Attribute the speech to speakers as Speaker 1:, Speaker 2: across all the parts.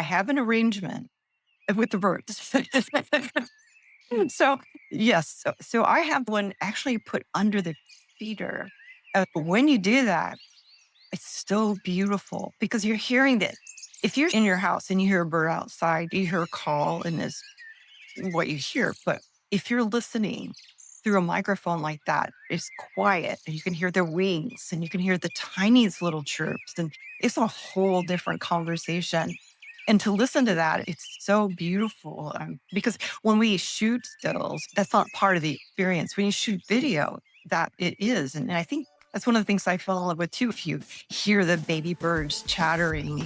Speaker 1: I have an arrangement with the birds. So yes, so I have one actually put under the feeder. When you do that, it's so beautiful because you're hearing this. If you're in your house and you hear a bird outside, you hear a call and this what you hear. But if you're listening through a microphone like that, it's quiet and you can hear their wings and you can hear the tiniest little chirps. And it's a whole different conversation. And to listen to that, it's so beautiful because when we shoot stills, that's not part of the experience. When you shoot video, that it is. And I think that's one of the things I fell in love with too. If you hear the baby birds chattering,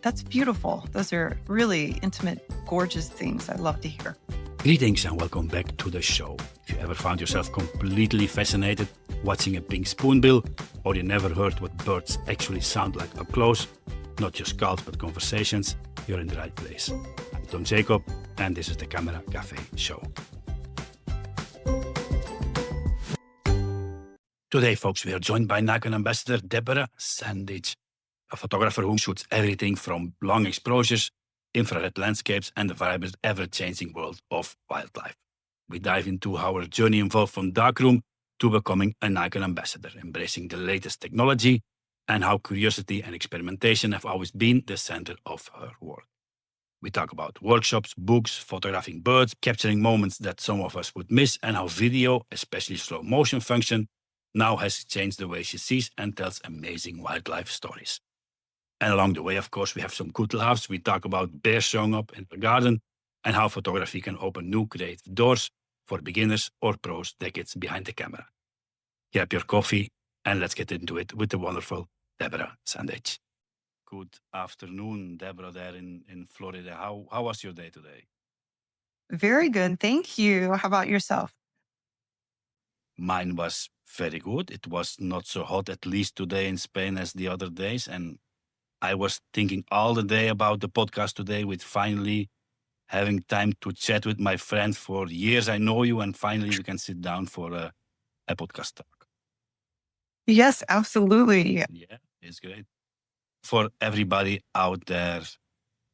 Speaker 1: that's beautiful. Those are really intimate, gorgeous things I love to hear.
Speaker 2: Greetings and welcome back to the show. If you ever found yourself completely fascinated watching a pink spoonbill, or you never heard what birds actually sound like up close, not just calls but conversations, you're in the right place. I'm Tom Jacob and this is the Camera Cafe Show. Today, folks, we are joined by Nikon Ambassador Deborah Sandidge, a photographer who shoots everything from long exposures, infrared landscapes, and the vibrant, ever-changing world of wildlife. We dive into how her journey evolved from darkroom to becoming a Nikon ambassador, embracing the latest technology, and how curiosity and experimentation have always been the center of her work. We talk about workshops, books, photographing birds, capturing moments that some of us would miss, and how video, especially slow motion function, now has changed the way she sees and tells amazing wildlife stories. And along the way, of course, we have some good laughs. We talk about bears showing up in the garden and how photography can open new creative doors for beginners or pros decades behind the camera. Grab your coffee and let's get into it with the wonderful Deborah Sandidge. Good afternoon, Deborah, there in Florida. How was your day today?
Speaker 1: Very good. Thank you. How about yourself?
Speaker 2: Mine was very good. It was not so hot, at least today in Spain, as the other days. And I was thinking all the day about the podcast today, with finally having time to chat with my friend. For years I know you, and finally we can sit down for a podcast talk.
Speaker 1: Yes, absolutely.
Speaker 2: Yeah, it's great. For everybody out there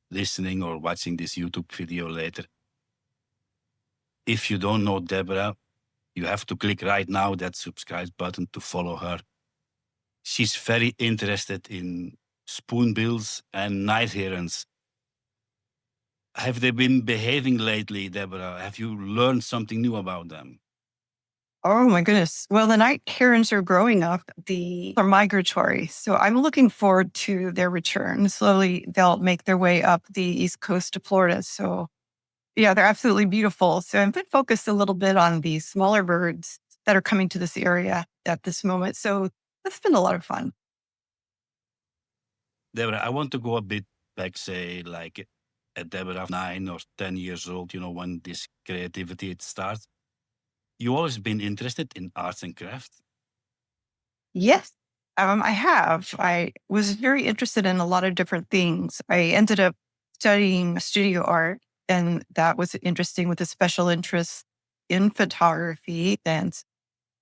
Speaker 2: listening or watching this YouTube video later, if you don't know Deborah, you have to click right now that subscribe button to follow her. She's very interested in spoonbills and night herons. Have they been behaving lately, Deborah? Have you learned something new about them?
Speaker 1: Oh my goodness. Well, the night herons are growing up. Are migratory. So I'm looking forward to their return. Slowly they'll make their way up the east coast of Florida. So yeah, they're absolutely beautiful. So I've been focused a little bit on the smaller birds that are coming to this area at this moment. So that's been a lot of fun.
Speaker 2: Deborah, I want to go a bit back, say, like at Deborah 9 or 10 years old, when this creativity it starts. You always been interested in arts and crafts?
Speaker 1: Yes, I have. I was very interested in a lot of different things. I ended up studying studio art, and that was interesting with a special interest in photography. And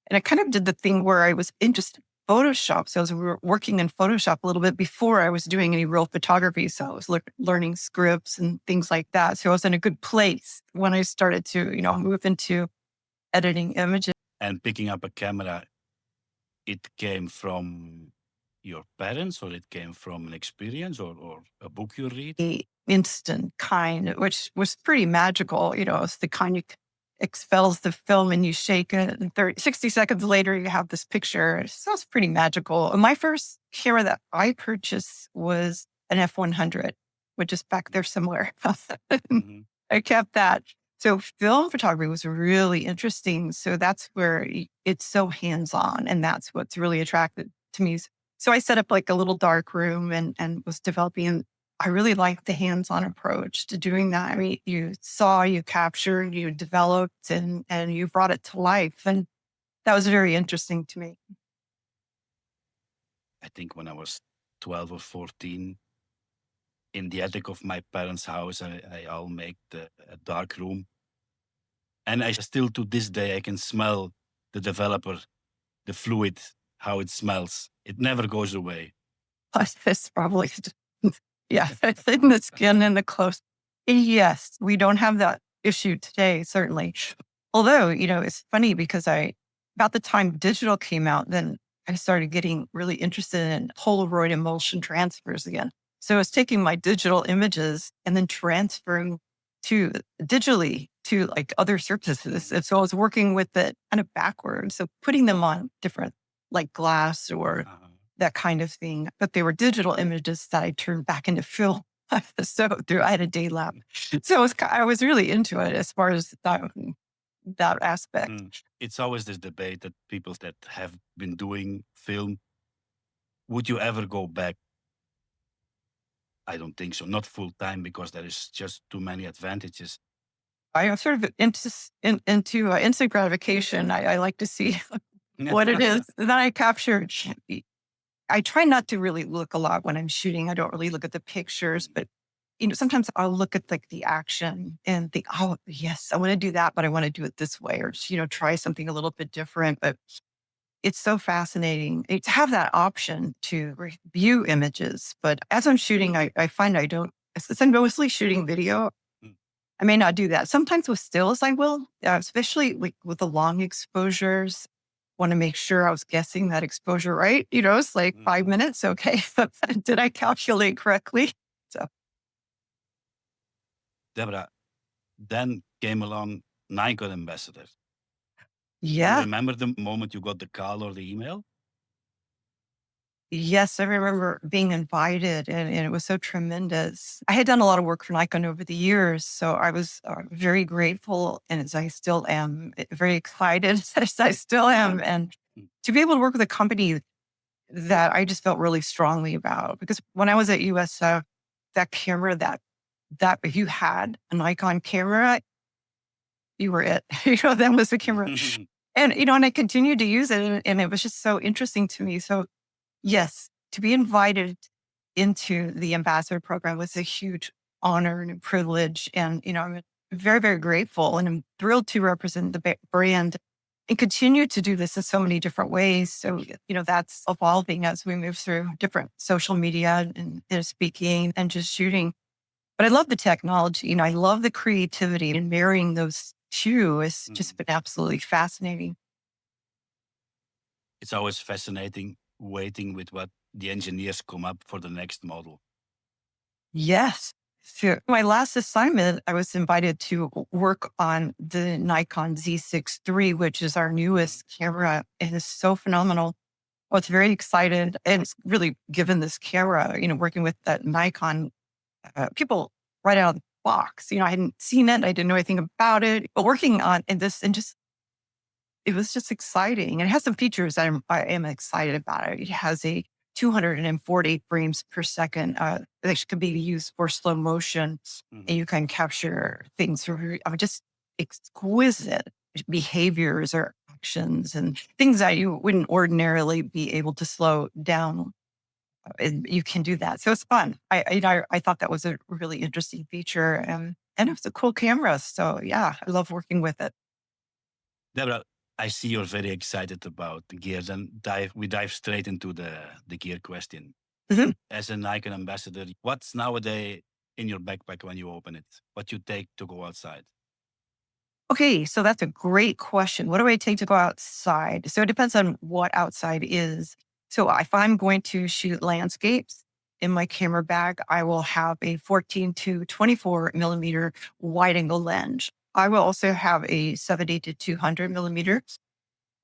Speaker 1: I kind of did the thing where I was interested in Photoshop. So I was working in Photoshop a little bit before I was doing any real photography. So I was learning scripts and things like that. So I was in a good place when I started to, move into editing images.
Speaker 2: And picking up a camera, it came from your parents, or it came from an experience or a book you read?
Speaker 1: The instant kind, which was pretty magical. It's the kind you expels the film and you shake it, and 60 seconds later, you have this picture. So it's pretty magical. And my first camera that I purchased was an F100, which is back there somewhere.
Speaker 2: Mm-hmm.
Speaker 1: I kept that. So film photography was really interesting. So that's where it's so hands-on, and that's what's really attracted to me. So I set up like a little dark room and was developing. I really liked the hands-on approach to doing that. I mean, you saw, you captured, you developed, and you brought it to life. And that was very interesting to me.
Speaker 2: I think when I was 12 or 14, in the attic of my parents' house, I'll make a dark room. And I still, to this day, I can smell the developer, the fluid, how it smells. It never goes away.
Speaker 1: That's probably Yeah, it's in the skin and the clothes. Yes, we don't have that issue today, certainly. Although, it's funny because about the time digital came out, then I started getting really interested in Polaroid emulsion transfers again. So I was taking my digital images and then transferring to digitally to like other surfaces.
Speaker 2: Mhm.
Speaker 1: And so I was working with it kind of backwards. So putting them on different like glass or
Speaker 2: Uh-huh.
Speaker 1: that kind of thing. But they were digital images that I turned back into film. So I had a day lab. So I was really into it as far as that aspect.
Speaker 2: Mm. It's always this debate that people that have been doing film, would you ever go back? I don't think so. Not full time because there is just too many advantages.
Speaker 1: I am sort of into instant gratification. I like to see what it is that I captured. I try not to really look a lot when I'm shooting. I don't really look at the pictures, but sometimes I'll look at like the action and think, oh yes, I want to do that, but I want to do it this way, or just, try something a little bit different. But it's so fascinating to have that option to review images. But as I'm shooting, I find I don't, since I'm mostly shooting video,
Speaker 2: Mm.
Speaker 1: I may not do that. Sometimes with stills, I will, especially like with the long exposures. Want to make sure I was guessing that exposure right. It's like 5 minutes. Okay. But did I calculate correctly? So,
Speaker 2: Deborah, then came along Nikon Ambassador. Do you
Speaker 1: yeah.
Speaker 2: remember the moment you got the call or the email?
Speaker 1: Yes, I remember being invited and it was so tremendous. I had done a lot of work for Nikon over the years, so I was very grateful and as I still am very excited as I still am. And
Speaker 2: Mm.
Speaker 1: to be able to work with a company that I just felt really strongly about because when I was at USA, that camera that if you had a Nikon camera, you were it. That was the camera. And I continued to use it and it was just so interesting to me. So yes, to be invited into the ambassador program was a huge honor and a privilege. And, I'm very, very grateful and I'm thrilled to represent the brand and continue to do this in so many different ways. So, that's evolving as we move through different social media and speaking and just shooting. But I love the technology. I love the creativity and marrying those two has just
Speaker 2: Mm.
Speaker 1: been absolutely fascinating.
Speaker 2: It's always fascinating waiting with what the engineers come up for the next model.
Speaker 1: Yes. So my last assignment, I was invited to work on the Nikon Z6III, which is our
Speaker 2: Mhm.
Speaker 1: newest camera. It is so phenomenal. I was very excited and it's really given this camera, working with that Nikon people right out of the box. I hadn't seen it. I didn't know anything about it, but working on in this and just it was just exciting. And it has some features I am excited about it. It has a 240 frames per second that can be used for slow motion, and
Speaker 2: Mhm.
Speaker 1: you can capture things from just exquisite behaviors or actions and things that you wouldn't ordinarily be able to slow down. And you can do that, so it's fun. I thought that was a really interesting feature, and it was a cool camera. So yeah, I love working with it.
Speaker 2: Deborah, I see you're very excited about the gears and we dive straight into the gear question.
Speaker 1: Mhm.
Speaker 2: As a Nikon ambassador, what's nowadays in your backpack when you open it? What you take to go outside?
Speaker 1: Okay, so that's a great question. What do I take to go outside? So it depends on what outside is. So if I'm going to shoot landscapes in my camera bag, I will have a 14 to 24 millimeter wide angle lens. I will also have a 70 to 200 millimeters.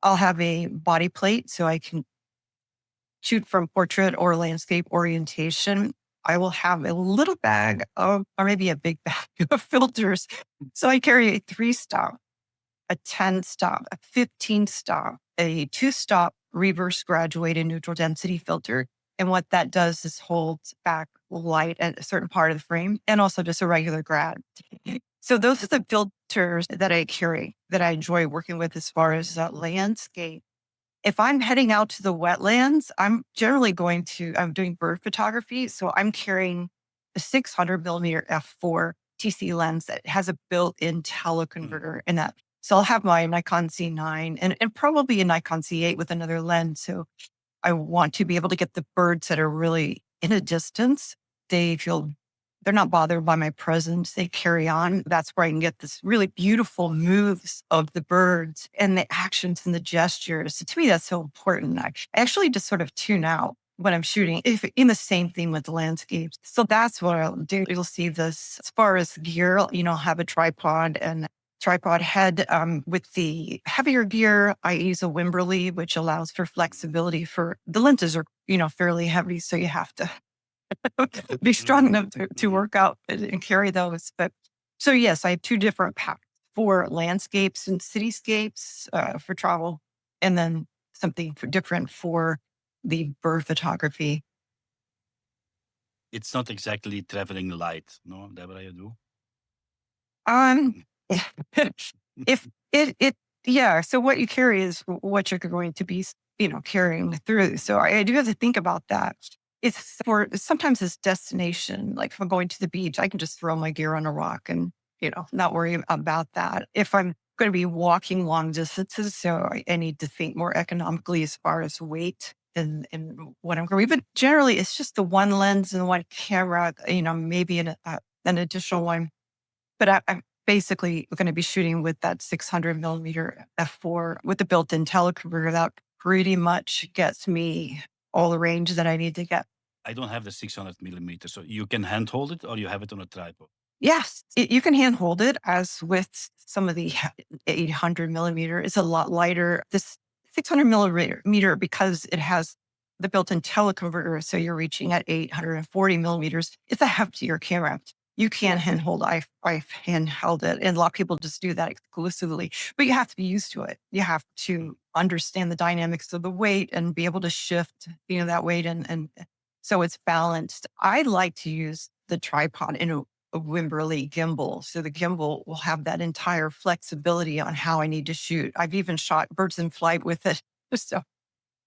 Speaker 1: I'll have a body plate so I can shoot from portrait or landscape orientation. I will have a little bag of, or maybe a big bag of filters. So I carry a 3 stop, a 10 stop, a 15 stop, a 2 stop reverse graduated neutral density filter. And what that does is holds back light at a certain part of the frame and also just a regular grad. So those are the filters that I carry that I enjoy working with as far as landscape. If I'm heading out to the wetlands, I'm doing bird photography. So I'm carrying a 600 millimeter f4 TC lens that has a built in
Speaker 2: Mm.
Speaker 1: teleconverter in that. So I'll have my Nikon Z9 and probably a Nikon Z8 with another lens. So I want to be able to get the birds that are really in a distance they're not bothered by my presence. They carry on. That's where I can get this really beautiful moves of the birds and the actions and the gestures. So to me, that's so important. I actually just sort of tune out when I'm shooting, if in the same thing with the landscapes. So that's what I'll do. You'll see this as far as gear, I'll have a tripod and tripod head. With the heavier gear, I use a Wimberley, which allows for flexibility for the lenses are, fairly heavy. So you have to be strong enough to work out and carry those. But so, yes, I have two different packs for landscapes and cityscapes for travel, and then something different for the bird photography.
Speaker 2: It's not exactly traveling light, no, Deborah, you do?
Speaker 1: Um, if yeah. So what you carry is what you're going to be, carrying through. So I do have to think about that. It's for sometimes it's destination. Like if I'm going to the beach, I can just throw my gear on a rock and, not worry about that. If I'm going to be walking long distances, so I need to think more economically as far as weight and what I'm going. But generally, it's just the one lens and one camera. Maybe an additional one, but I'm basically going to be shooting with that 600 millimeter f4 with the built-in teleconverter. That pretty much gets me all the range that I need to get.
Speaker 2: I don't have the 600 millimeter, so you can hand hold it or you have it on a tripod.
Speaker 1: Yes, you can hand hold it, as with some of the 800 millimeter. It's a lot lighter. This 600 millimeter, because it has the built-in teleconverter, so you're reaching at 840 millimeters. It's a heftier camera. You can hand hold. I've hand held it, and a lot of people just do that exclusively. But you have to be used to it. You have to understand the dynamics of the weight and be able to shift, that weight, and so it's balanced. I like to use the tripod in a Wimberley gimbal. So the gimbal will have that entire flexibility on how I need to shoot. I've even shot birds in flight with it. So,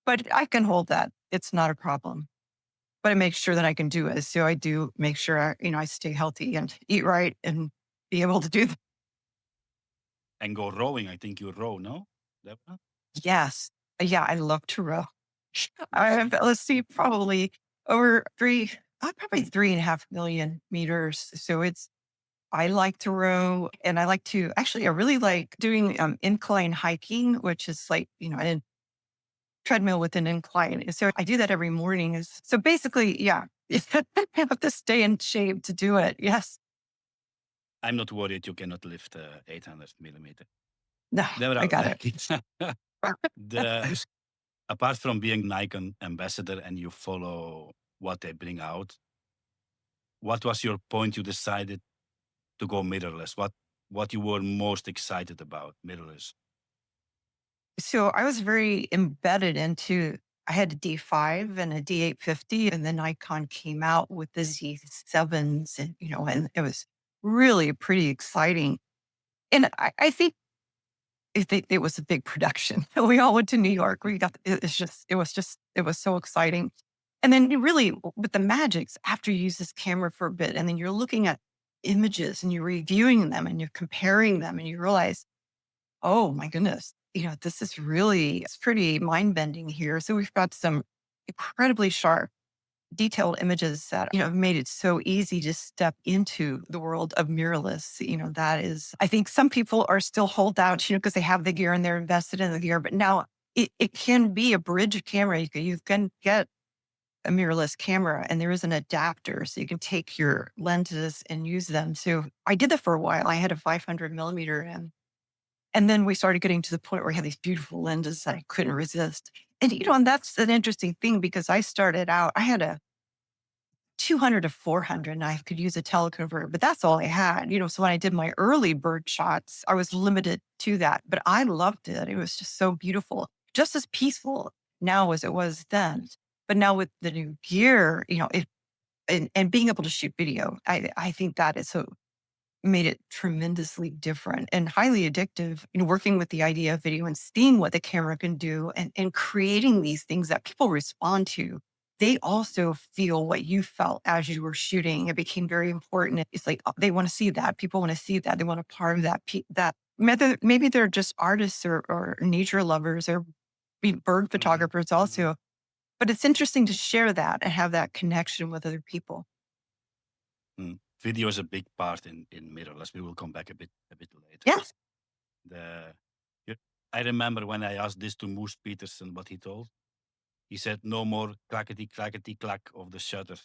Speaker 1: but I can hold that. It's not a problem. But I make sure that I can do it. So I do make sure I stay healthy and eat right and be able to do that.
Speaker 2: And go rowing. I think you row, no, Deborah?
Speaker 1: Yes. Yeah, I love to row. I have, let's see, probably over probably 3.5 million meters. So I like to row, and I really like doing incline hiking, which is like, a treadmill with an incline. So I do that every morning. So basically, yeah, I have to stay in shape to do it. Yes.
Speaker 2: I'm not worried you cannot lift 800 millimeter.
Speaker 1: No, I
Speaker 2: Deborah,
Speaker 1: got it.
Speaker 2: the, apart from being Nikon ambassador and you follow what they bring out, what was your point you decided to go mirrorless? What you were most excited about mirrorless?
Speaker 1: So I was very embedded into, I had a D5 and a D850, and then Nikon came out with the Z7s, and it was really pretty exciting. And I think it was a big production. We all went to New York. It was so exciting. And then you really, with the magics, after you use this camera for a bit, and then you're looking at images and you're reviewing them and you're comparing them, and you realize, oh my goodness, it's pretty mind bending here. So we've got some incredibly sharp, detailed images that, have made it so easy to step into the world of mirrorless. That is, I think some people are still holdouts, because they have the gear and they're invested in the gear, but now it can be a bridge camera. You can get a mirrorless camera, and there is an adapter, so you can take your lenses and use them. So I did that for a while. I had a 500 millimeter, and then we started getting to the point where we had these beautiful lenses that I couldn't resist. And that's an interesting thing, because I started out, I had a 200 to 400, and I could use a teleconverter, but that's all I had. So when I did my early bird shots, I was limited to that, but I loved it. It was just so beautiful, just as peaceful now as it was then. But now with the new gear, and being able to shoot video, I think that is so made it tremendously different and highly addictive. Working with the idea of video and seeing what the camera can do, and creating these things that people respond to. They also feel what you felt as you were shooting. It became very important. It's like, they want to see that. People want to see that. They want a part of that. Maybe they're just artists or nature lovers or bird photographers also. But it's interesting to share that and have that connection with other people.
Speaker 2: Video is a big part in mirrorless. We will come back a bit later.
Speaker 1: Yes.
Speaker 2: The you- I remember when I asked this to Moose Peterson, what he told. He said, "No more clackety clackety clack of the shutter."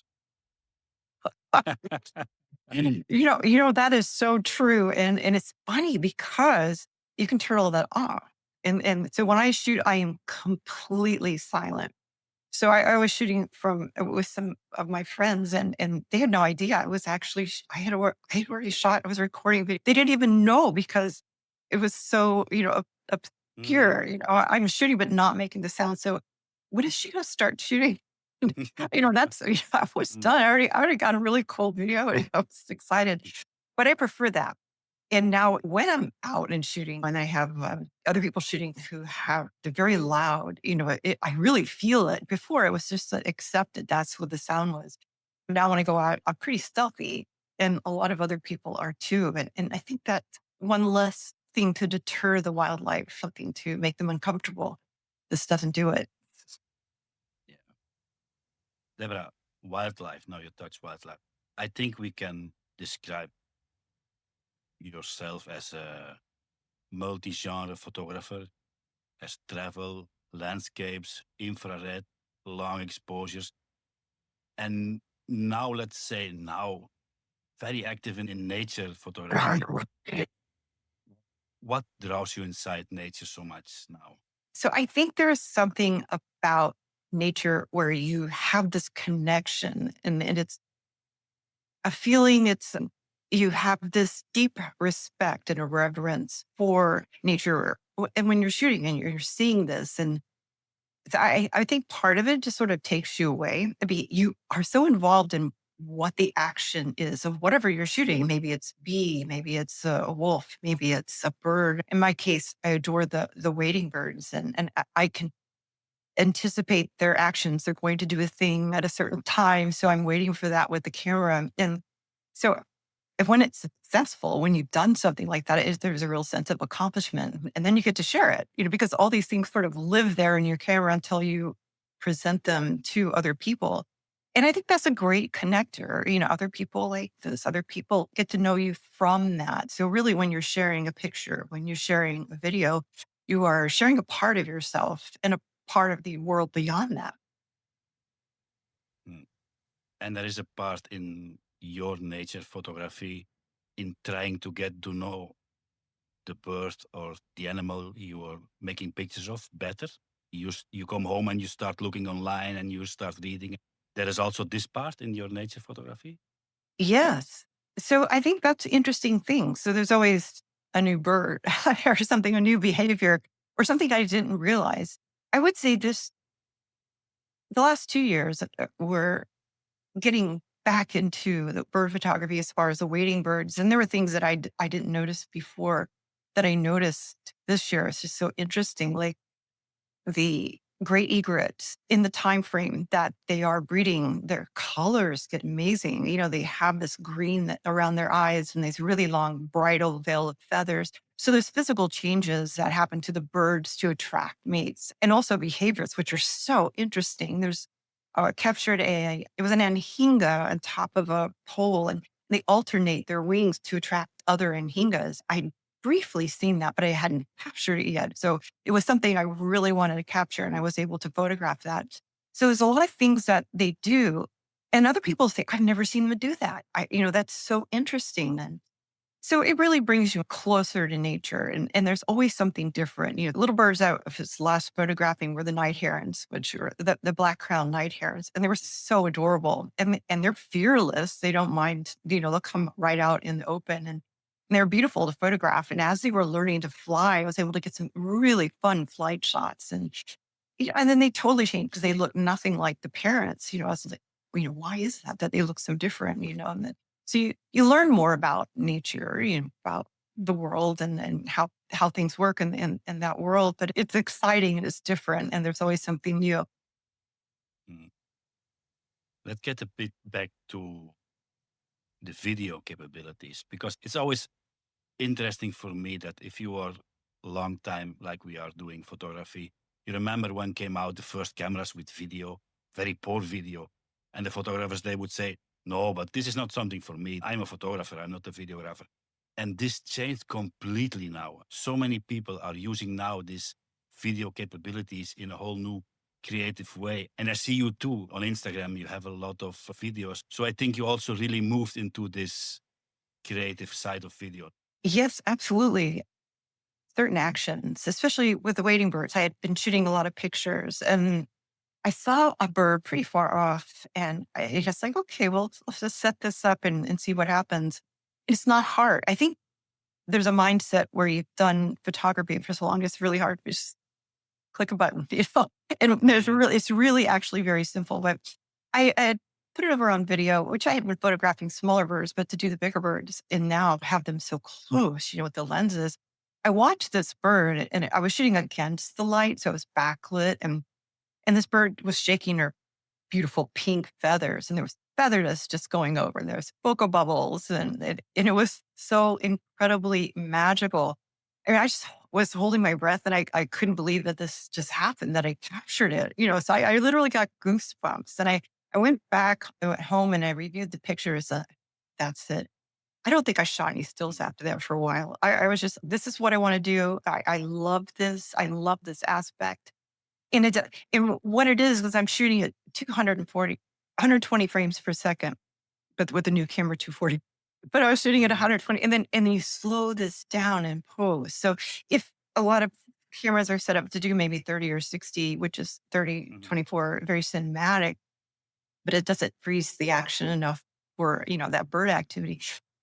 Speaker 1: That is so true. And it's funny because you can turn all that off. And so when I shoot, I am completely silent. So I was shooting with some of my friends, and they had no idea. I was actually I had already shot. I was recording. They didn't even know because it was so
Speaker 2: Mm.
Speaker 1: obscure. I'm shooting but not making the sound. So when is she going to start shooting? That's I was
Speaker 2: Mm.
Speaker 1: done. I already got a really cool video. And I was excited, but I prefer that. And now when I'm out and shooting, when I have other people shooting who have the very loud, I really feel it. Before it was just accepted. That's what the sound was. Now when I go out, I'm pretty stealthy, and a lot of other people are too. And I think that's one less thing to deter the wildlife, something to make them uncomfortable. This doesn't do it.
Speaker 2: Yeah. Deborah, wildlife. Now you touch wildlife. I think we can describe yourself as a multi-genre photographer, as travel, landscapes, infrared, long exposures, and now let's say now very active in nature photography. What draws you inside nature so much now?
Speaker 1: So I think there's something about nature where you have this connection, and it's a feeling. You have this deep respect and a reverence for nature. And when you're shooting and you're seeing this, and I think part of it just sort of takes you away. You are so involved in what the action is of whatever you're shooting. Maybe it's bee, maybe it's a wolf, maybe it's a bird. In my case, I adore the wading birds, and I can anticipate their actions. They're going to do a thing at a certain time, so I'm waiting for that with the camera. And so if when it's successful, when you've done something like that, there's a real sense of accomplishment. And then you get to share it, because all these things sort of live there in your camera until you present them to other people. And I think that's a great connector. Other people like this, other people get to know you from that. So really when you're sharing a picture, when you're sharing a video, you are sharing a part of yourself and a part of the world beyond that.
Speaker 2: Mm. And there is a part in your nature photography in trying to get to know the bird or the animal you are making pictures of better. You come home and you start looking online and you start reading. There is also this part in your nature photography.
Speaker 1: Yes. So I think that's an interesting thing. So there's always a new bird or something, a new behavior or something I didn't realize. I would say the last 2 years, we're getting back into the bird photography as far as the wading birds. And there were things that I didn't notice before that I noticed this year. It's just so interesting. Like the great egrets in the time frame that they are breeding, their colors get amazing. They have this green around their eyes and these really long bridal veil of feathers. So there's physical changes that happen to the birds to attract mates, and also behaviors, which are so interesting. There's captured it was an anhinga on top of a pole, and they alternate their wings to attract other anhingas. I briefly seen that, but I hadn't captured it yet. So it was something I really wanted to capture, and I was able to photograph that. So there's a lot of things that they do. And other people say, I've never seen them do that. That's so interesting. And so it really brings you closer to nature. And there's always something different. Little birds out of his last photographing were the night herons, which were the black crowned night herons. And they were so adorable. And they're fearless. They don't mind, they'll come right out in the open. And they're beautiful to photograph. And as they were learning to fly, I was able to get some really fun flight shots. And then they totally changed because they look nothing like the parents. I was like, why is that they look so different? And then, so you learn more about nature, about the world and how things work in that world. But it's exciting and it's different, and there's always something new.
Speaker 2: Mm. Let's get a bit back to the video capabilities because it's always interesting for me that if you are long time like we are doing photography, you remember when came out the first cameras with video, very poor video, and the photographers they would say, no, but this is not something for me. I'm a photographer, I'm not a videographer. And this changed completely now. So many people are using now these video capabilities in a whole new creative way. And I see you too on Instagram, you have a lot of videos. So I think you also really moved into this creative side of video.
Speaker 1: Yes, absolutely. Certain actions, especially with the wading birds. I had been shooting a lot of pictures and I saw a bird pretty far off and I just like, okay, well, let's just set this up and see what happens. It's not hard. I think there's a mindset where you've done photography for so long, it's really hard to just click a button, and
Speaker 2: Mhm.
Speaker 1: it's really actually very simple. But I had put it over on video, which I had been photographing smaller birds, but to do the bigger birds and now have them so close, with the lenses. I watched this bird and I was shooting against the light. So it was backlit and this bird was shaking her beautiful pink feathers, and there was feather dust just going over, and there was bokeh bubbles, and it was so incredibly magical. I mean, I just was holding my breath, and I couldn't believe that this just happened, that I captured it, So I literally got goosebumps, and I went back, I went home, and I reviewed the pictures. That's it. I don't think I shot any stills after that for a while. I was just, this is what I want to do. I love this. I love this aspect. And what it is I'm shooting at 120 frames per second, but with the new camera 240. But I was shooting at
Speaker 2: Mhm.
Speaker 1: 120, and then you slow this down in post. So if a lot of cameras are set up to do maybe 30 or 60, which is 30,
Speaker 2: Mhm.
Speaker 1: 24, very cinematic, but it doesn't freeze the action enough for, that bird activity.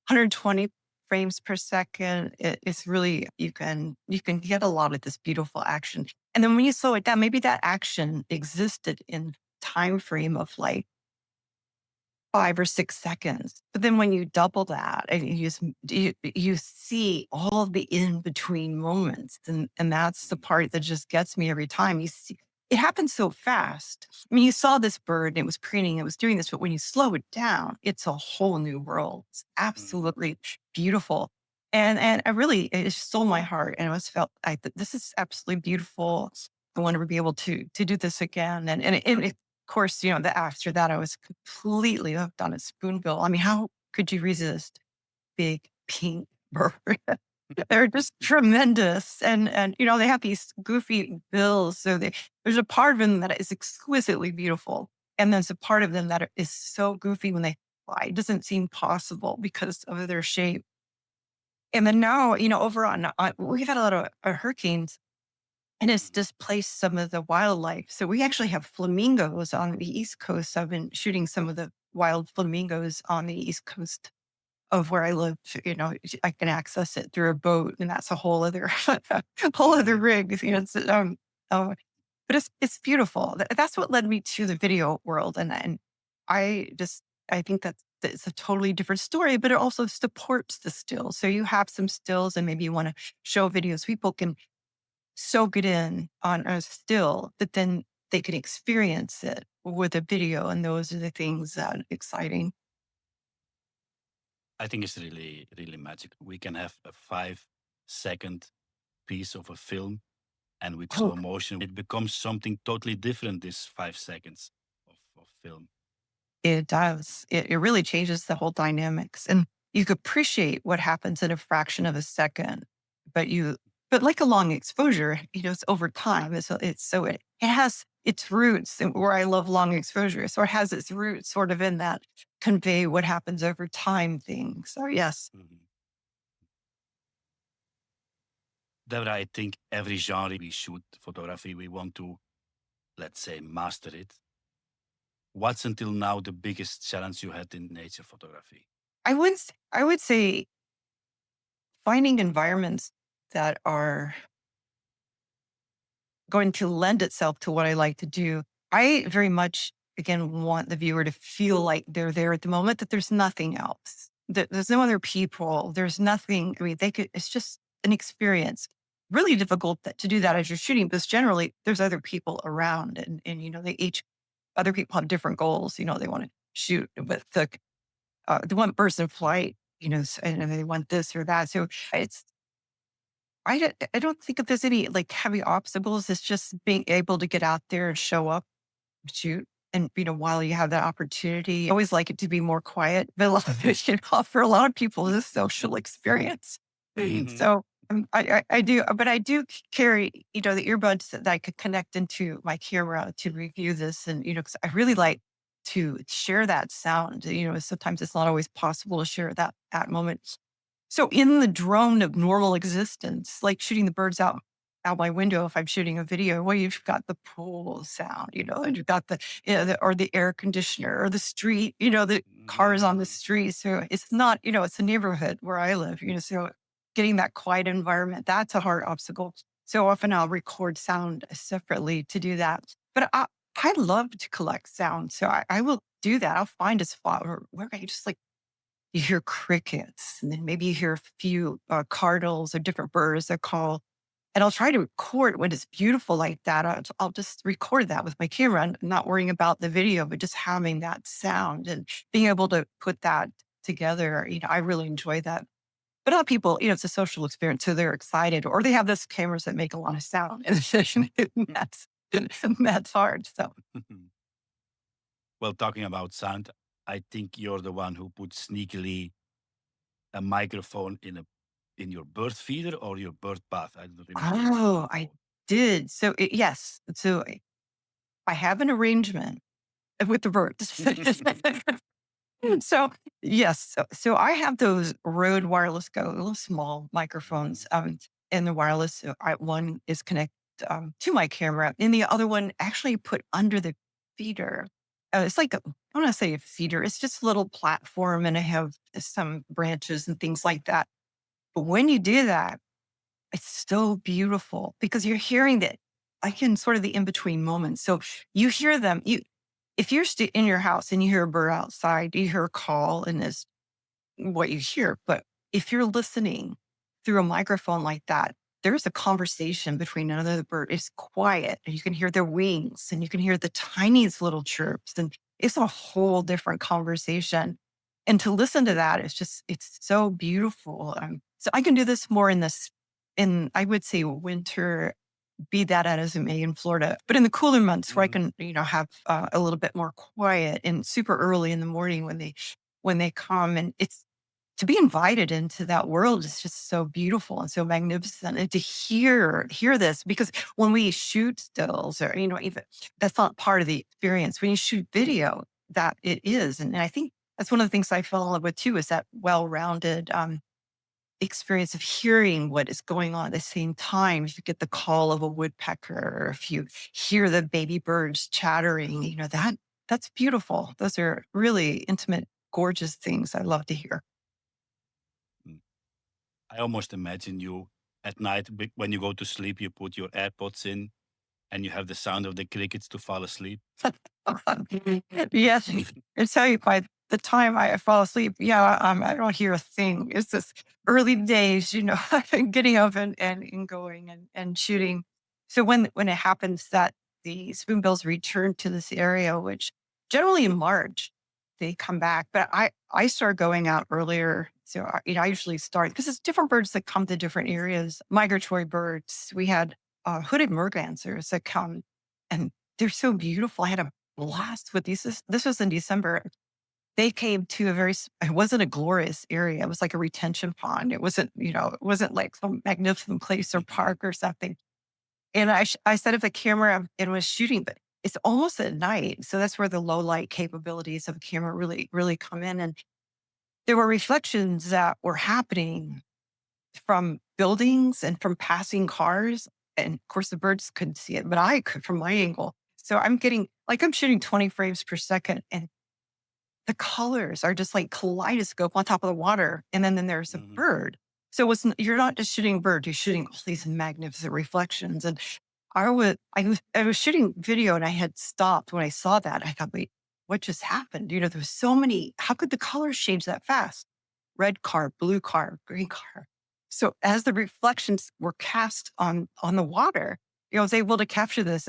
Speaker 1: 120 frames per second, it's really, you can get a lot of this beautiful action. And then when you slow it down, maybe that action existed in time frame of like 5 or 6 seconds. But then when you double that and you see all of the in between moments, and that's the
Speaker 2: Mhm.
Speaker 1: part that just gets me every time. You see, it happens so fast. I mean, you saw this bird and it was preening, it was doing this, but when you slow it down, it's a whole new world. It's
Speaker 2: Mhm.
Speaker 1: absolutely beautiful. And I really, it stole my heart. And I was felt, this is absolutely beautiful. I want to be able to do this again. And of course, after that, I was completely hooked on a spoonbill. I mean, how could you resist big pink bird? They're just tremendous, and they have these goofy bills. So there's a part of them that is exquisitely beautiful, and there's a part of them that is so goofy when they fly. It doesn't seem possible because of their shape. And then now, over on we've had a lot of hurricanes and it's
Speaker 2: Mhm.
Speaker 1: displaced some of the wildlife. So we actually have flamingos on the East Coast. I've been shooting some of the wild flamingos on the East Coast of where I live. I can access it through a boat, and that's a whole other whole other
Speaker 2: Mhm.
Speaker 1: rig. Uh, but it's beautiful. That's what led me to the video world, and I just I think that it's a totally different story, but it also supports the stills. So you have some stills, and maybe you want to show videos. People can soak it in on a still, but then they can experience it with a video. And those are the things that are exciting.
Speaker 2: I think it's really, really magic. We can have a 5 second piece of a film, and with
Speaker 1: Oh,
Speaker 2: slow motion, it becomes something totally different, this 5 seconds of film.
Speaker 1: it does. It really changes the whole dynamics. And you could appreciate what happens in a fraction of a second, but but like a long exposure, it's over time. It has its roots where I love long exposure. So it has its roots sort of in that convey what happens over time thing. So yes.
Speaker 2: Mhm. Deborah, I think every genre we shoot photography, we want to, let's say, master it. What's until now the biggest challenge you had in nature photography?
Speaker 1: I would say finding environments that are going to lend itself to what I like to do. I very much, again, want the viewer to feel like they're there at the moment, that there's nothing else, that there's no other people, there's nothing. I mean, it's just an experience. Really difficult to do that as you're shooting because generally there's other people around and they each, other people have different goals. They want to shoot with the one person flight, and they want this or that. So it's I don't think that there's any like heavy obstacles. It's just being able to get out there and show up, shoot. And, while you have that opportunity, I always like it to be more quiet. But a lot of it, for a lot of people, it's a social experience.
Speaker 2: Hmm.
Speaker 1: So I do, but I do carry, the earbuds that I could connect into my camera to review this. And, because I really like to share that sound. Sometimes it's not always possible to share that moment. So in the drone of normal existence, like shooting the birds out my window, if I'm shooting a video, well, you've got the pool sound, and you've got or the air conditioner or the street, the cars on the
Speaker 2: Hmm.
Speaker 1: street. So it's not, it's a neighborhood where I live, so getting that quiet environment, that's a hard obstacle. So often I'll record sound separately to do that. But I love to collect sound. So I will do that. I'll find a spot where I just like you hear crickets, and then maybe you hear a few cardinals or different birds that call. And I'll try to record when it's beautiful like that. I'll just record that with my camera and not worrying about the video, but just having that sound and being able to put that together. I really enjoy that. But a lot of people, it's a social experience, so they're excited, or they have those cameras that make a lot of sound, and that's that's hard. So
Speaker 2: Well, talking about sound, I think you're the one who put sneakily a microphone in your bird feeder or your bird bath. I don't remember what it's
Speaker 1: oh,
Speaker 2: being
Speaker 1: I
Speaker 2: called.
Speaker 1: did. So yes, so I have an arrangement with the birds. So yes, so I have those Rode Wireless Go, little small microphones,
Speaker 2: Mhm.
Speaker 1: and the wireless. One is connected to my camera, and the other one actually put under the feeder. It's like I want to say a feeder. It's just a little platform, and I have some branches and things like that. But when you do that, it's so beautiful because you're hearing that. I can sort of the in between moments. So you hear them. If you're in your house and you hear a bird outside, you hear a call, and is what you hear. But if you're listening through a microphone like that, there's a conversation between another bird. It's quiet, and you can hear their wings, and you can hear the tiniest little chirps, and it's a whole different conversation. And to listen to that, it's so beautiful. So I can do this more in I would say winter, be that as it may in Florida, but in the cooler months where I
Speaker 2: Mhm.
Speaker 1: can, have a little bit more quiet and super early in the morning when they come, and it's to be invited into that world is just so beautiful and so magnificent, and to hear this because when we shoot stills or even that's not part of the experience. When you shoot video, that it is, and I think that's one of the things I fell in love with too is that well-rounded experience of hearing what is going on at the same time. If you get the call of a woodpecker, or if you hear the baby birds chattering, that's beautiful. Those are really intimate, gorgeous things I love to hear.
Speaker 2: Mm. I almost imagine you at night when you go to sleep, you put your AirPods in and you have the sound of the crickets to fall asleep.
Speaker 1: Yes, I tell you, by the time I fall asleep, yeah, I don't hear a thing. It's just early days, getting up and going and shooting. So when it happens that the spoonbills return to this area, which generally in March they come back, but I start going out earlier. So I usually start because it's different birds that come to different areas. Migratory birds. We had hooded mergansers that come, and they're so beautiful. I had a blast with these. This was in December. They came to it wasn't a glorious area. It was like a retention pond. It wasn't like some magnificent place or park or something. And I set up the camera and was shooting, but it's almost at night. So that's where the low light capabilities of a camera really, really come in. And there were reflections that were happening from buildings and from passing cars. And of course, the birds couldn't see it, but I could from my angle. So I'm shooting 20 frames per second, and the colors are just like kaleidoscope on top of the water. And then there's a
Speaker 2: Mhm.
Speaker 1: bird. So you're not just shooting a bird, you're shooting all these magnificent reflections. And I was shooting video, and I had stopped when I saw that. I thought, wait, what just happened? There was so many. How could the colors change that fast? Red car, blue car, green car. So as the reflections were cast on the water, I was able to capture this.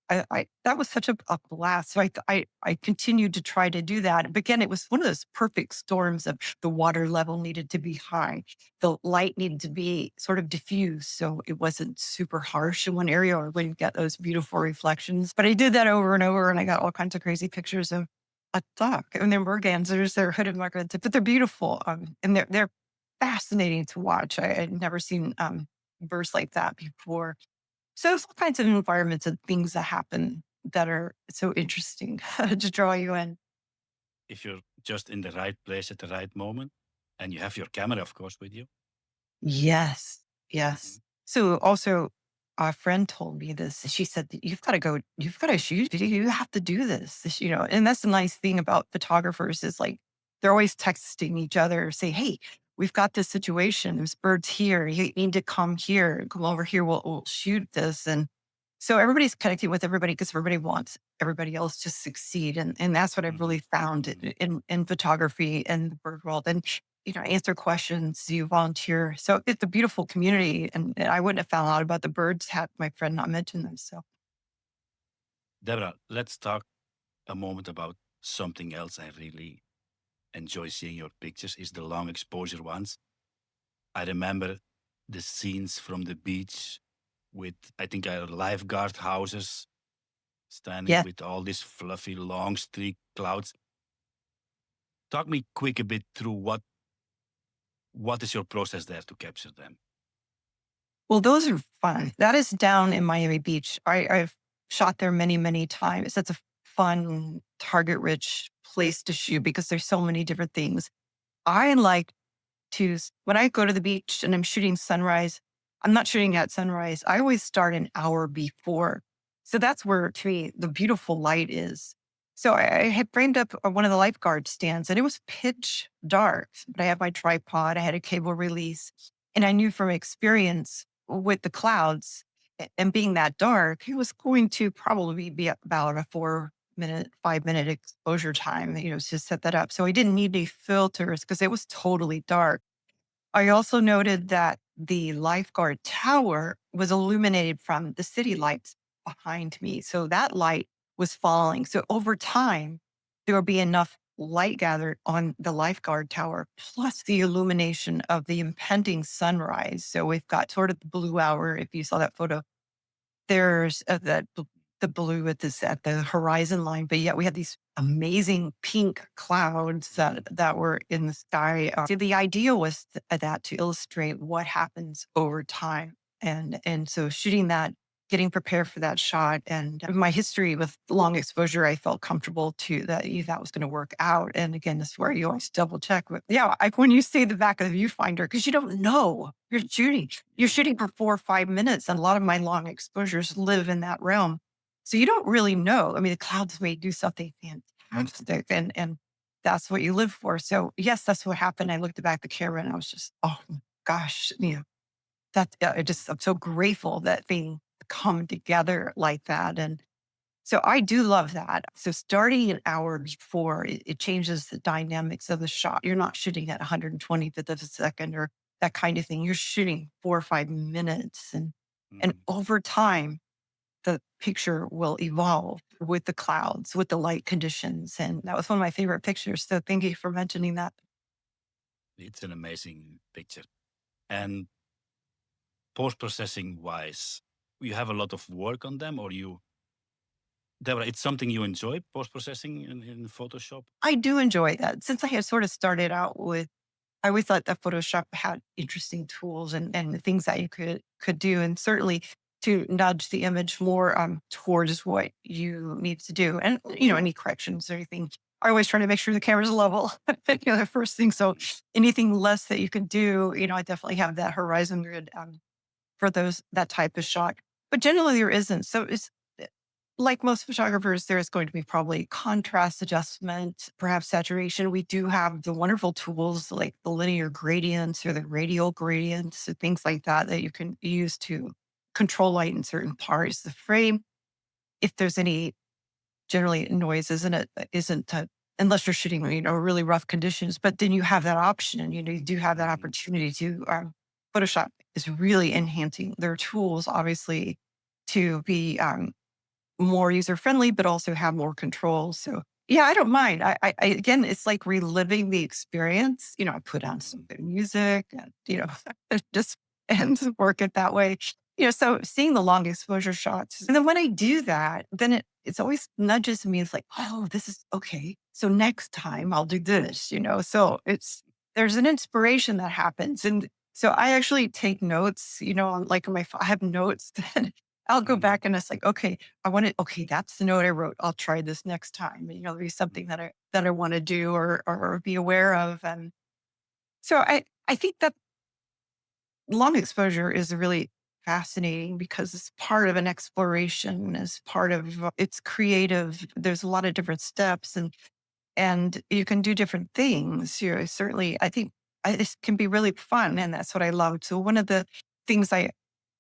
Speaker 1: that was such a blast. So I continued to try to do that. But again, it was one of those perfect storms of the water level needed to be high. The light needed to be sort of diffused. So it wasn't super harsh in one area or wouldn't get those beautiful reflections. But I did that over and over and I got all kinds of crazy pictures of a duck and they're mergansers, they're hooded mergansers, but they're beautiful. And they're fascinating to watch. I'd never seen birds like that before. So there's all kinds of environments and things that happen that are so interesting to draw you in.
Speaker 2: If you're just in the right place at the right moment, and you have your camera, of course, with you.
Speaker 1: Yes. Yes.
Speaker 2: Mhm.
Speaker 1: So also a friend told me this. She said that you've got to shoot video. You have to do this, and that's the nice thing about photographers is like they're always texting each other, say, hey, we've got this situation. There's birds here. You need to come here, come over here. We'll shoot this. And so everybody's connecting with everybody because everybody wants everybody else to succeed. And that's what I've
Speaker 2: Mhm.
Speaker 1: really found
Speaker 2: Mhm.
Speaker 1: in photography and the bird world. And answer questions, you volunteer. So it's a beautiful community. And I wouldn't have found out about the birds had my friend not mentioned them. So
Speaker 2: Deborah, let's talk a moment about something else I really enjoy seeing your pictures is the long exposure ones. I remember the scenes from the beach with, I think, lifeguard houses standing
Speaker 1: yeah.
Speaker 2: with all these fluffy, long streak clouds. Talk me quick a bit through what is your process there to capture them?
Speaker 1: Well, those are fun. That is down in Miami Beach. I've shot there many, many times. That's a fun, target rich place to shoot because there's so many different things. I like when I go to the beach and I'm shooting sunrise, I'm not shooting at sunrise. I always start an hour before. So that's where to me the beautiful light is. So I had framed up one of the lifeguard stands and it was pitch dark, but I had my tripod, I had a cable release, and I knew from experience with the clouds and being that dark, it was going to probably be about a 4 minute, 5 minute exposure time, to set that up. So I didn't need any filters because it was totally dark. I also noted that the lifeguard tower was illuminated from the city lights behind me. So that light was falling. So over time, there will be enough light gathered on the lifeguard tower, plus the illumination of the impending sunrise. So we've got sort of the blue hour. If you saw that photo, there's the blue at the horizon line, but yet we had these amazing pink clouds that were in the sky. So the idea was that to illustrate what happens over time, and so shooting that, getting prepared for that shot, and my history with long exposure, I felt comfortable to that that was going to work out. And again, this is where you always double check with, yeah, when you see the back of the viewfinder because you don't know you're shooting. You're shooting for 4 or 5 minutes, and a lot of my long exposures live in that realm. So you don't really know. I mean, the clouds may do something fantastic, and that's what you live for. So yes, that's what happened. I looked back at the camera, and I was just, oh my gosh, I'm so grateful that thing come together like that, and so I do love that. So starting an hour before, it changes the dynamics of the shot. You're not shooting at 125th of a second or that kind of thing. You're shooting 4 or 5 minutes. And
Speaker 2: Mhm.
Speaker 1: over time, the picture will evolve with the clouds, with the light conditions. And that was one of my favorite pictures. So thank you for mentioning that.
Speaker 2: It's an amazing picture. And post processing wise, you have a lot of work on them, or Deborah, it's something you enjoy post processing in Photoshop?
Speaker 1: I do enjoy that. Since I had sort of started out with I always thought that Photoshop had interesting tools and things that you could do, and certainly to nudge the image more towards what you need to do, and any corrections or anything. I always try to make sure the camera's level. The first thing. So
Speaker 2: Mhm.
Speaker 1: anything less that you can do, I definitely have that horizon grid for that type of shot. But generally, there isn't. So it's like most photographers, there's going to be probably contrast adjustment, perhaps saturation. We do have the wonderful tools like the linear gradients or the radial gradients and things like that that you can use to control light in certain parts of the frame. If there's any generally noise, isn't unless you're shooting, really rough conditions. But then you have that option, and you do have that
Speaker 2: Mhm.
Speaker 1: opportunity to Photoshop is really enhancing their tools, obviously, to be more user friendly, but also have more control. So yeah, I don't mind. Again, it's like reliving the experience. I put on some
Speaker 2: Mm,
Speaker 1: good music and, just and work it that way. So seeing the long exposure shots. And then when I do that, then it's always nudges me. It's like, oh, this is okay. So next time I'll do this. So there's an inspiration that happens. And so I actually take notes, like I have notes that I'll go
Speaker 2: mm,
Speaker 1: back and it's like, okay, okay, that's the note I wrote. I'll try this next time. There'll be something that I want to do or be aware of. And so I think that long exposure is really fascinating because it's part of an exploration, as part of it's creative. There's a lot of different steps and you can do different things. Certainly, I think this can be really fun, and that's what I love. So one of the things I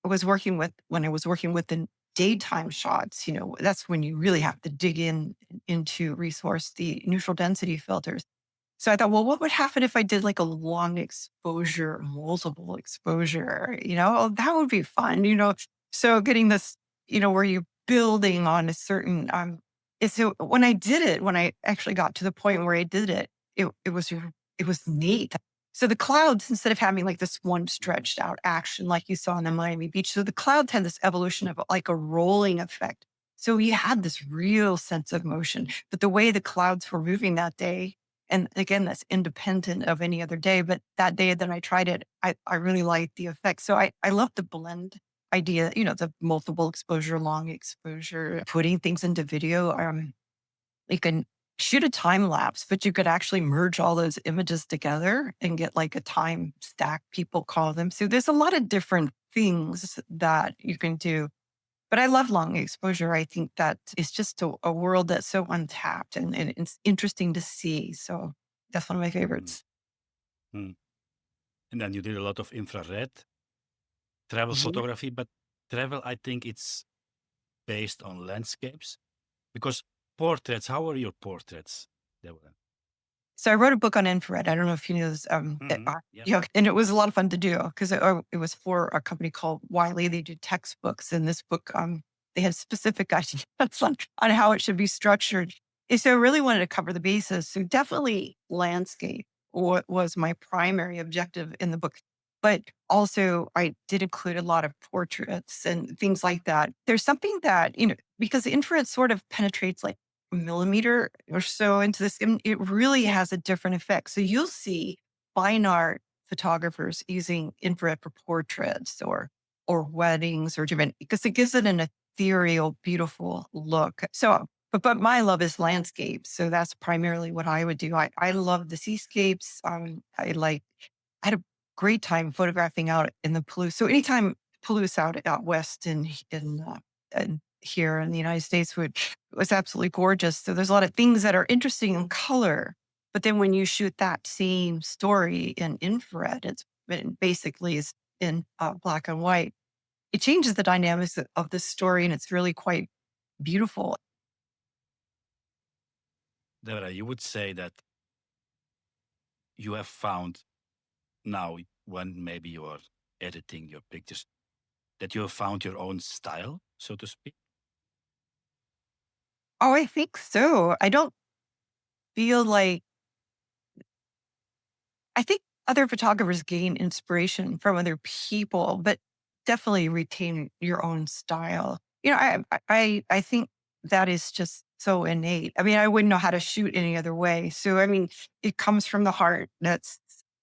Speaker 1: was working with when I was working with the daytime shots, that's when you really have to dig into resource the neutral density filters. So I thought, well, what would happen if I did like a long exposure, multiple exposure? Oh, that would be fun. So getting this, where you're building on a certain so when I did it, when I actually got to the point where I did it, it was neat. So the clouds, instead of having like this one stretched out action like you saw on the Miami Beach, so the clouds had this evolution of like a rolling effect. So you had this real sense of motion. But the way the clouds were moving that day, and again, that's independent of any other day. But that day that I tried it, I really liked the effect. So I love the blend idea, the multiple exposure, long exposure, putting things into video. You can shoot a time lapse, but you could actually merge all those images together and get like a time stack, people call them. So there's a lot of different things that you can do. But I love long exposure. I think that it's just a world that's so untapped and it's interesting to see. So that's one of my
Speaker 2: mm,
Speaker 1: favorites.
Speaker 2: mm. And then you did a lot of infrared travel
Speaker 1: Mhm.
Speaker 2: photography, but travel, I think it's based on landscapes because portraits, how are your portraits? They were.
Speaker 1: So I wrote a book on infrared. I don't know if you know this.
Speaker 2: Yeah.
Speaker 1: And it was a lot of fun to do because it was for a company called Wiley. They do textbooks, and this book, they had specific ideas on how it should be structured. And so I really wanted to cover the bases. So definitely landscape was my primary objective in the book, but also I did include a lot of portraits and things like that. There's something that because the infrared sort of penetrates like millimeter or so into the skin, it really has a different effect. So you'll see fine art photographers using infrared for portraits or weddings or different because it gives it an ethereal, beautiful look. So but my love is landscapes. So that's primarily what I would do. I love the seascapes. I had a great time photographing out in the Palouse. So anytime Palouse out west in here in the United States was absolutely gorgeous. So there's a lot of things that are interesting in color, but then when you shoot that same story in infrared, it basically is in black and white. It changes the dynamics of the story, and it's really quite beautiful.
Speaker 2: Deborah, you would say that you have found now, when maybe you are editing your pictures, that you have found your own style, so to speak?
Speaker 1: Oh, I think so. I don't feel like I think other photographers gain inspiration from other people, but definitely retain your own style. I think that is just so innate. I mean, I wouldn't know how to shoot any other way. So, I mean, it comes from the heart. That's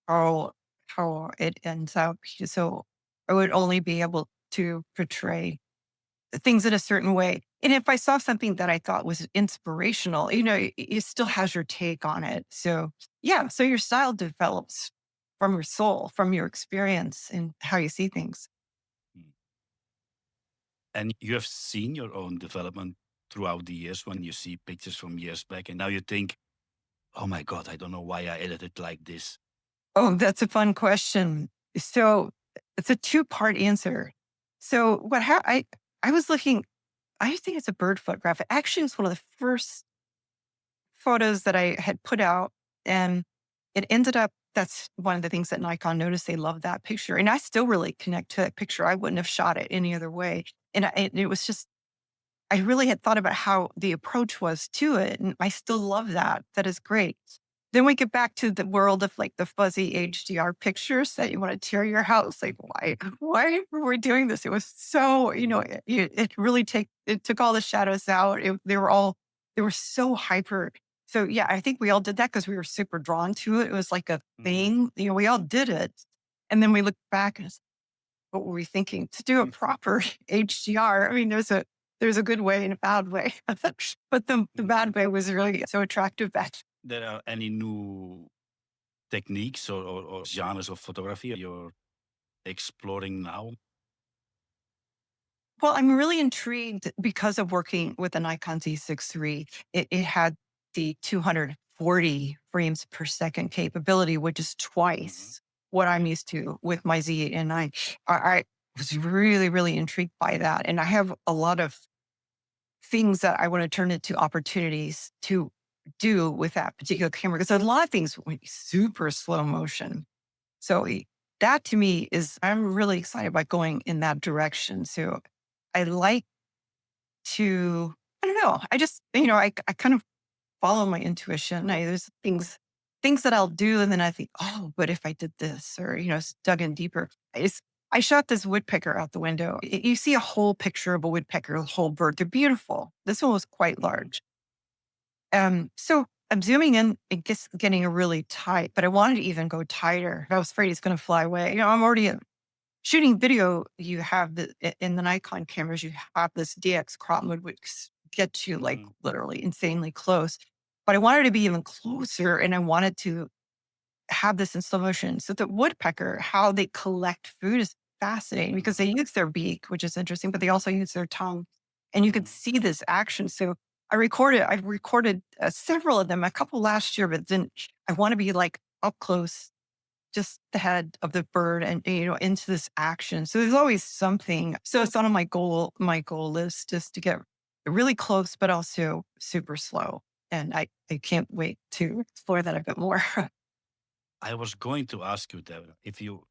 Speaker 1: how how it ends up. So, I would only be able to portray things in a certain way. And if I saw something that I thought was inspirational, it still has your take on it. So, yeah, so your style develops from your soul, from your experience and how you see things.
Speaker 2: Mm. And you have seen your own development throughout the years when you see pictures from years back, and now you think, oh my God, I don't know why I edited like this.
Speaker 1: Oh, that's a fun question. So, it's a two-part answer. So, I was looking, I think it's a bird photograph. It actually was one of the first photos that I had put out, and it ended up that's one of the things that Nikon noticed. They loved that picture, and I still really connect to that picture. I wouldn't have shot it any other way, and it was just I really had thought about how the approach was to it. And I still love that. That is great. Then we get back to the world of like the fuzzy HDR pictures that you want to tear your house. Like, why were we doing this? It was so, it really it took all the shadows out. They were so hyper. So yeah, I think we all did that because we were super drawn to it. It was like a
Speaker 2: Mhm.
Speaker 1: thing, we all did it. And then we look back and what were we thinking? To do a proper HDR, I mean, there's a good way and a bad way, but the
Speaker 2: Mhm.
Speaker 1: bad way was really so attractive back.
Speaker 2: There are any new techniques or genres of photography you're exploring now?
Speaker 1: Well, I'm really intrigued because of working with the Nikon Z6III. It had the 240 frames per second capability, which is
Speaker 2: Mhm.
Speaker 1: twice what I'm used to with my Z8 and 9. I was really, really intrigued by that. And I have a lot of things that I want to turn into opportunities to do with that particular camera because a lot of things went super slow motion. So that to me is, I'm really excited about going in that direction. So I like to, I don't know, I just, I kind of follow my intuition. There's things that I'll do. And then I think, oh, but if I did this or, dug in deeper, I shot this woodpecker out the window. You see a whole picture of a woodpecker, a whole bird. They're beautiful. This one was quite
Speaker 2: Mhm.
Speaker 1: large. So I'm zooming in, it gets getting really tight, but I wanted to even go tighter. I was afraid it's going to fly away. I'm already shooting video. You have in the Nikon cameras, you have this DX crop mode, which gets you like
Speaker 2: Mhm.
Speaker 1: literally insanely close. But I wanted to be even closer and I wanted to have this in slow motion. So the woodpecker, how they collect food is fascinating because they
Speaker 2: Mhm.
Speaker 1: use their beak, which is interesting, but they also use their tongue. And you could
Speaker 2: Mhm.
Speaker 1: see this action. So I've recorded several of them, a couple last year, but then I want to be like up close, just the head of the bird and, into this action. So there's always something. So it's on my goal list just to get really close, but also super slow. And I can't wait to explore that a bit more.
Speaker 2: I was going to ask you, Deborah, if you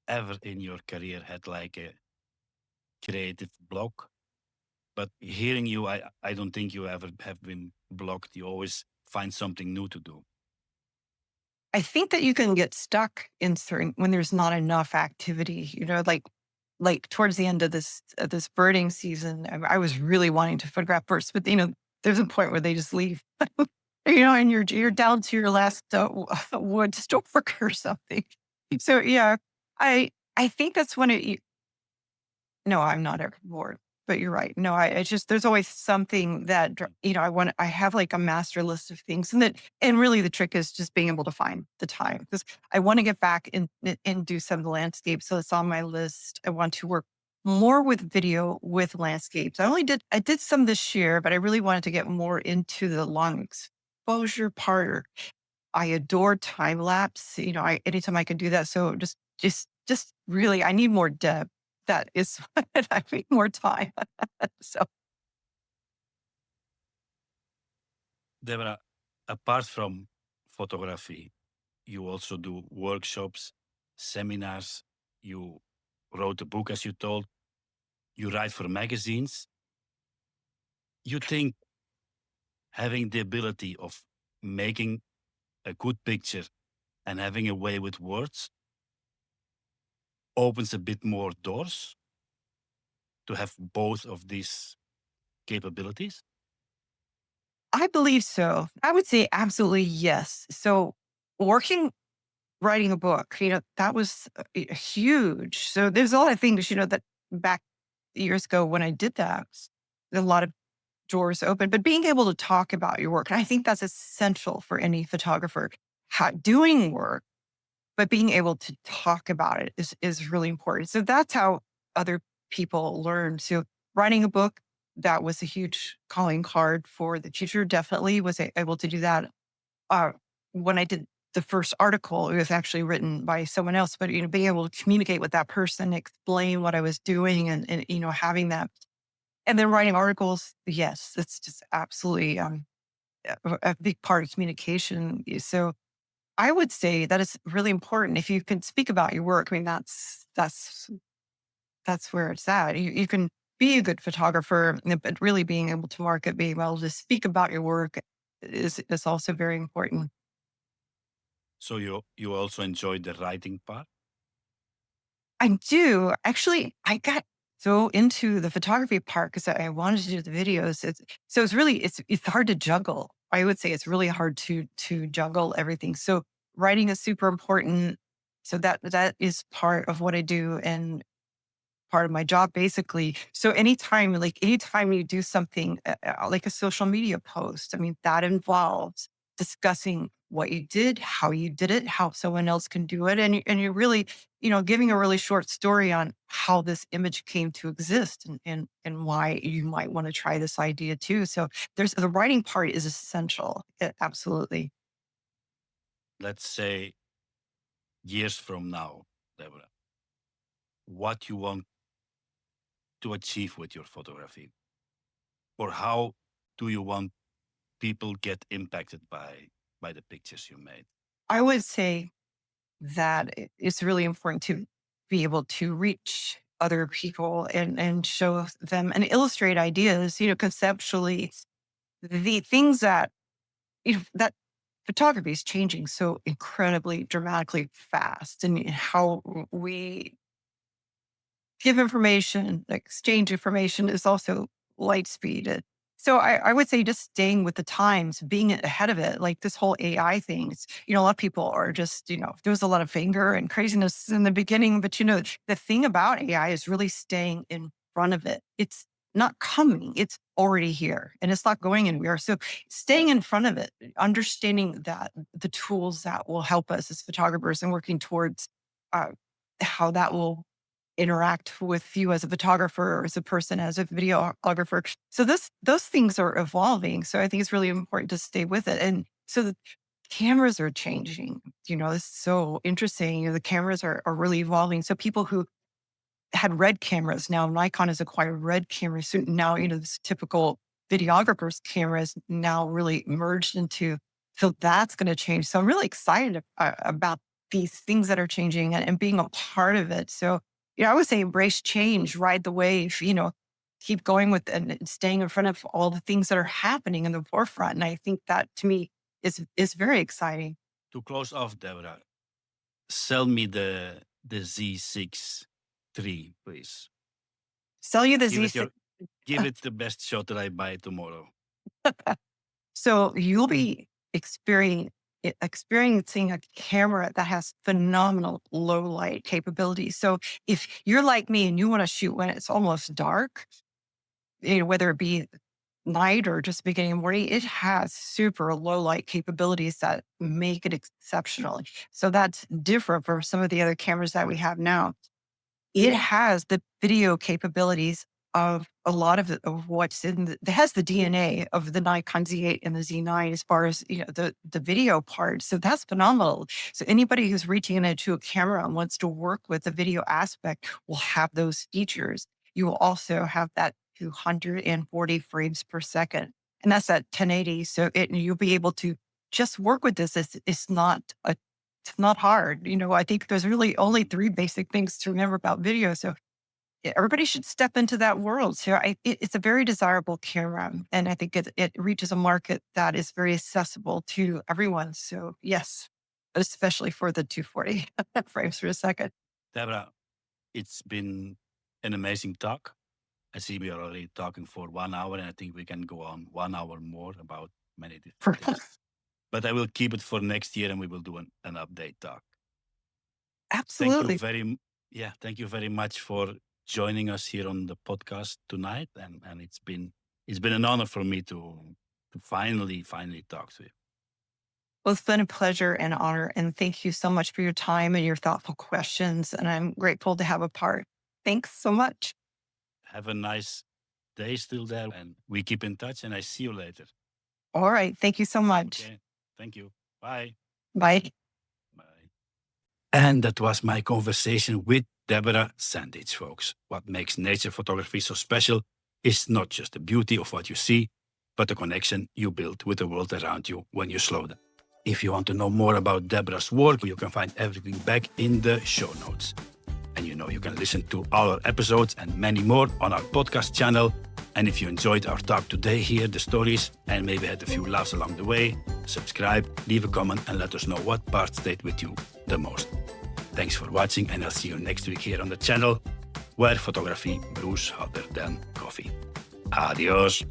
Speaker 2: ever in your career had like a creative block, but hearing you, I don't think you ever have been blocked. You always find something new to do.
Speaker 1: I think that you can get stuck in certain when there's not enough activity, like towards the end of this birding season, I was really wanting to photograph birds, but there's a point where they just leave, and you're
Speaker 2: Mhm.
Speaker 1: down to your last wood stork or something. So yeah, I think that's when no, I'm not ever bored, but you're right. No, it's just there's always something that I have like a master list of things, and really the trick is just being able to find the time because I want to get back and do some of the landscapes. So it's on my list. I want to work more with video with landscapes. I did some this year, but I really wanted to get more into the long exposure part. I adore time lapse. Anytime I can do that. So just really, I need more depth. That is what I need more time. So
Speaker 2: Deborah, apart from photography, you also do workshops, seminars. You wrote a book, as you told. You write for magazines. You think having the ability of making a good picture and having a way with words opens a bit more doors to have both of these capabilities?
Speaker 1: I believe so. I would say absolutely yes. So working, writing a book, that was huge. So there's a lot of things, that back years ago when I did that, a lot of doors open, but being able to talk about your work, and I think that's essential for any photographer. Doing work, but being able to talk about it is really important. So that's how other people learn. So writing a book, that was a huge calling card for the future. Definitely was able to do that. Uh, when I did the first article, it was actually written by someone else, but being able to communicate with that person, explain what I was doing, and having that, and then writing articles. Yes, it's just absolutely a big part of communication. So I would say that it's really important if you can speak about your work. I mean, that's where it's at. You can be a good photographer, but really being able to market, being able to speak about your work is also very important.
Speaker 2: So you also enjoyed the writing part?
Speaker 1: I do. Actually, I got so into the photography part because I wanted to do the videos. It's really it's hard to juggle. I would say it's really hard to juggle everything. So writing is super important. So that is part of what I do and part of my job basically. So anytime you do something like a social media post, I mean, that involves discussing what you did, how you did it, how someone else can do it. And you're really, giving a really short story on how this image came to exist and why you might want to try this idea too. So there's the writing part is essential. Absolutely.
Speaker 2: Let's say years from now, Deborah, what you want to achieve with your photography, or how do you want people get impacted by the pictures you made?
Speaker 1: I would say that it's really important to be able to reach other people and show them and illustrate ideas, conceptually, the things that photography is changing so incredibly dramatically fast and how we give information, exchange information is also light speed. So I would say just staying with the times, being ahead of it, like this whole AI thing. A lot of people are just, there was a lot of anger and craziness in the beginning, but the thing about AI is really staying in front of it. It's not coming, it's already here and it's not going anywhere. So staying in front of it, understanding that the tools that will help us as photographers and working towards uh, how that will interact with you as a photographer or as a person, as a videographer. So those things are evolving. So I think it's really important to stay with it. And so the cameras are changing. It's so interesting. The cameras are really evolving. So people who had red cameras. Now Nikon has acquired red cameras. So now, this typical videographer's cameras now really merged into, so that's going to change. So I'm really excited about these things that are changing and being a part of it. So, I would say embrace change, ride the wave, keep going with and staying in front of all the things that are happening in the forefront. And I think that to me is very exciting.
Speaker 2: To close off, Deborah, sell me the Z6III, please.
Speaker 1: Sell you the
Speaker 2: Give it
Speaker 1: Z6.
Speaker 2: your give it the best shot that I buy tomorrow.
Speaker 1: So you'll be experiencing a camera that has phenomenal low light capabilities. So if you're like me and you want to shoot when it's almost dark, whether it be night or just beginning of morning, it has super low light capabilities that make it exceptional. So that's different from some of the other cameras that we have now. It has the video capabilities of a lot of what's it has the DNA of the Nikon Z8 and the Z9 as far as, the video part. So that's phenomenal. So anybody who's reaching into a camera and wants to work with the video aspect will have those features. You will also have that 240 frames per second. And that's at 1080. So you'll be able to just work with this. It's not hard. I think there's really only three basic things to remember about video. So everybody should step into that world. So it's a very desirable camera. And I think it reaches a market that is very accessible to everyone. So yes, especially for the 240 frames per second.
Speaker 2: Deborah, it's been an amazing talk. I see we are already talking for 1 hour, and I think we can go on 1 hour more about many different things. But I will keep it for next year, and we will do an update talk.
Speaker 1: Absolutely.
Speaker 2: Thank you very much for joining us here on the podcast tonight, and it's been an honor for me to finally talk to you.
Speaker 1: Well, it's been a pleasure and honor. And thank you so much for your time and your thoughtful questions. And I'm grateful to have a part. Thanks so much.
Speaker 2: Have a nice day still there, and we keep in touch, and I see you later.
Speaker 1: All right. Thank you so much.
Speaker 2: Okay. Thank you. Bye.
Speaker 1: Bye.
Speaker 2: Bye. And that was my conversation with Deborah Sandidge, folks. What makes nature photography so special is not just the beauty of what you see, but the connection you build with the world around you when you slow down. If you want to know more about Deborah's work, you can find everything back in the show notes. And you can listen to all our episodes and many more on our podcast channel. And if you enjoyed our talk today, hear the stories, and maybe had a few laughs along the way, subscribe, leave a comment, and let us know what part stayed with you the most. Thanks for watching, and I'll see you next week here on the channel, where photography brews hotter than coffee. Adios.